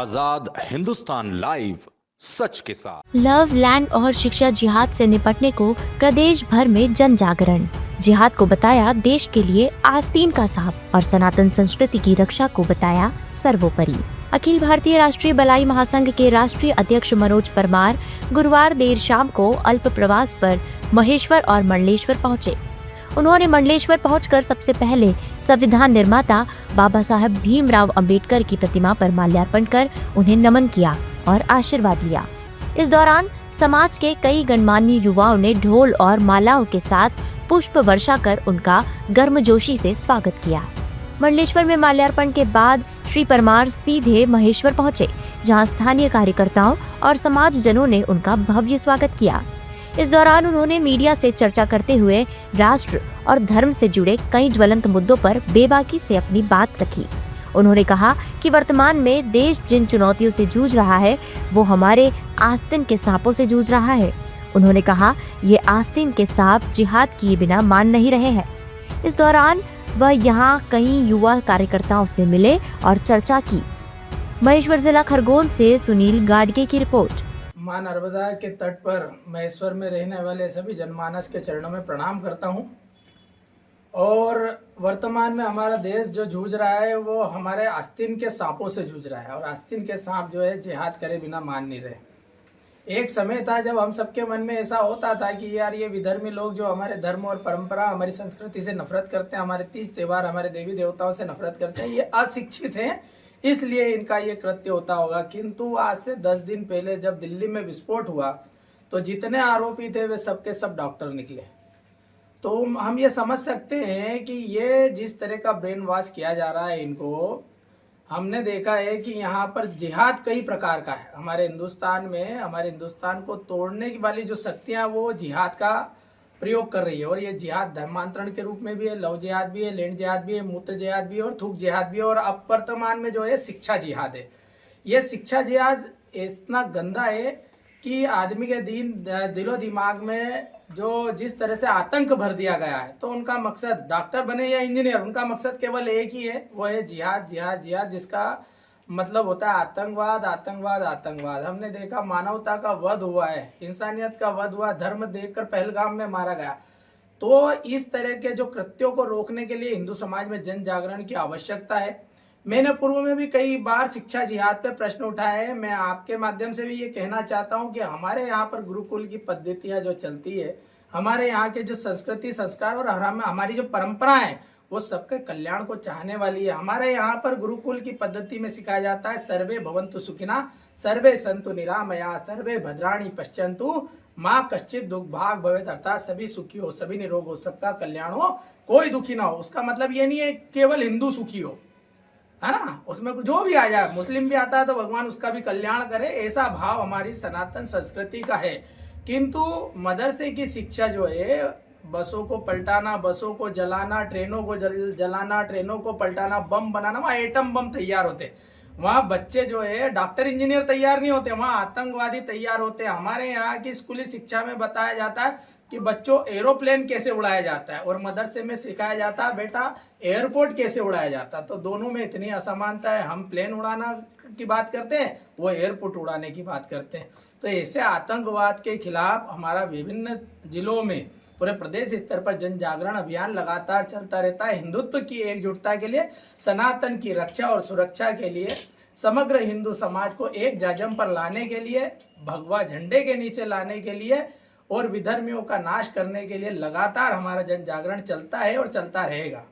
आजाद Hindustan live, सच के साथ। Love, land और शिक्षा जिहाद से निपटने को प्रदेश भर में जन जागरण। जिहाद को बताया देश के लिए आस्तीन का सांप और सनातन संस्कृति की रक्षा को बताया सर्वोपरि। अखिल भारतीय राष्ट्रीय बलाई महासंघ के राष्ट्रीय अध्यक्ष मनोज परमार गुरुवार देर शाम को अल्प प्रवास पर महेश्वर और मंडलेश्वर पहुंचे। उन्होंने मंडलेश्वर पहुंचकर सबसे पहले संविधान निर्माता बाबा साहब भीमराव अंबेडकर की प्रतिमा पर माल्यार्पण कर उन्हें नमन किया और आशीर्वाद लिया। इस दौरान समाज के कई गणमान्य युवाओं ने ढोल और मालाओं के साथ पुष्प वर्षा कर उनका गर्मजोशी से स्वागत किया। मंडलेश्वर में माल्यार्पण के बाद श्री परमार सीधे महेश्वर पहुंचे, जहां स्थानीय कार्यकर्ताओं और समाज जनों ने उनका भव्य स्वागत किया। इस दौरान उन्होंने मीडिया से चर्चा करते हुए राष्ट्र और धर्म से जुड़े कई ज्वलंत मुद्दों पर बेबाकी से अपनी बात रखी। उन्होंने कहा कि वर्तमान में देश जिन चुनौतियों से जूझ रहा है वो हमारे आस्तीन के सांपों से जूझ रहा है। उन्होंने कहा ये आस्तीन के सांप जिहाद किए बिना मान नहीं रहे हैं। इस दौरान वह यहाँ कई युवा कार्यकर्ताओं से मिले और चर्चा की। महेश्वर जिला खरगोन से सुनील गाडगे की रिपोर्ट। मां नर्मदा के तट पर महेश्वर में रहने वाले सभी जनमानस के चरणों में प्रणाम करता हूं। और वर्तमान में हमारा देश जो जूझ रहा है वो हमारे आस्तीन के सांपों से जूझ रहा है, और आस्तीन के सांप जो है जिहाद करे बिना मान नहीं रहे। एक समय था जब हम सबके मन में ऐसा होता था कि यार ये विधर्मी लोग जो हमारे धर्म और परंपरा, हमारी संस्कृति से नफरत करते हैं, हमारे तीज त्योहार, हमारे देवी देवताओं से नफरत करते हैं, ये अशिक्षित हैं, इसलिए इनका ये कृत्य होता होगा। किंतु आज से 10 दिन पहले जब दिल्ली में विस्फोट हुआ तो जितने आरोपी थे वे सबके सब डॉक्टर निकले। तो हम ये समझ सकते हैं कि ये जिस तरह का ब्रेन वॉश किया जा रहा है इनको, हमने देखा है कि यहाँ पर जिहाद कई प्रकार का है। हमारे हिंदुस्तान में, हमारे हिंदुस्तान को तोड़ने वाली जो शक्तियाँ वो जिहाद का प्रयोग कर रही है। और ये जिहाद धर्मांतरण के रूप में भी है, लव जिहाद भी है, लैंड जिहाद भी है, मूत्र जिहाद भी है और थूक जिहाद भी है। और अब वर्तमान में जो है शिक्षा जिहाद है। ये शिक्षा जिहाद इतना गंदा है कि आदमी के दिलो दिमाग में जो जिस तरह से आतंक भर दिया गया है, तो उनका मकसद डॉक्टर बने या इंजीनियर, उनका मकसद केवल एक ही है, वो है जिहाद जिहाद जिहाद, जिसका मतलब होता है आतंकवाद आतंकवाद आतंकवाद। हमने देखा मानवता का वध हुआ है, इंसानियत का वध हुआ, धर्म देखकर पहलगाम में मारा गया। तो इस तरह के जो कृत्यों को रोकने के लिए हिंदू समाज में जन जागरण की आवश्यकता है। मैंने पूर्व में भी कई बार शिक्षा जिहाद पे प्रश्न उठाए हैं। मैं आपके माध्यम से भी ये कहना चाहता हूँ कि हमारे यहाँ पर गुरुकुल की पद्धतियाँ जो चलती है, हमारे यहाँ के जो संस्कृति संस्कार और हमारी जो परंपरा है वो सबके कल्याण को चाहने वाली है। हमारे यहाँ पर गुरुकुल की पद्धति में सिखाया जाता है सर्वे भवन्तु सुखिना, सर्वे सन्तु निरामया, सर्वे भद्राणि पश्यन्तु माँ कश्चित दुख भाग भवेत्, अर्थात सभी सुखी हो, सभी निरोग हो, सबका कल्याण हो, कोई दुखी ना हो। उसका मतलब ये नहीं है केवल हिंदू सुखी हो, है ना, उसमें जो भी आ जाए, मुस्लिम भी आता है तो भगवान उसका भी कल्याण करे, ऐसा भाव हमारी सनातन संस्कृति का है। किंतु मदरसे की शिक्षा जो है, बसों को पलटाना, बसों को जलाना, ट्रेनों को जलाना, ट्रेनों को पलटाना, बम बनाना, वहाँ एटम बम तैयार होते, वहाँ बच्चे जो है डॉक्टर इंजीनियर तैयार नहीं होते, वहाँ आतंकवादी तैयार होते हैं। हमारे यहाँ की स्कूली शिक्षा में बताया जाता है कि बच्चों एरोप्लेन कैसे उड़ाया जाता है, और मदरसे में सिखाया जाता है बेटा एयरपोर्ट कैसे उड़ाया जाता है। तो दोनों में इतनी असमानता है, हम प्लेन उड़ाना की बात करते हैं, वो एयरपोर्ट उड़ाने की बात करते हैं। तो ऐसे आतंकवाद के खिलाफ हमारा विभिन्न जिलों में, पूरे प्रदेश स्तर पर जन जागरण अभियान लगातार चलता रहता है। हिंदुत्व की एकजुटता के लिए, सनातन की रक्षा और सुरक्षा के लिए, समग्र हिंदू समाज को एक जाजम पर लाने के लिए, भगवा झंडे के नीचे लाने के लिए और विधर्मियों का नाश करने के लिए लगातार हमारा जन जागरण चलता है और चलता रहेगा।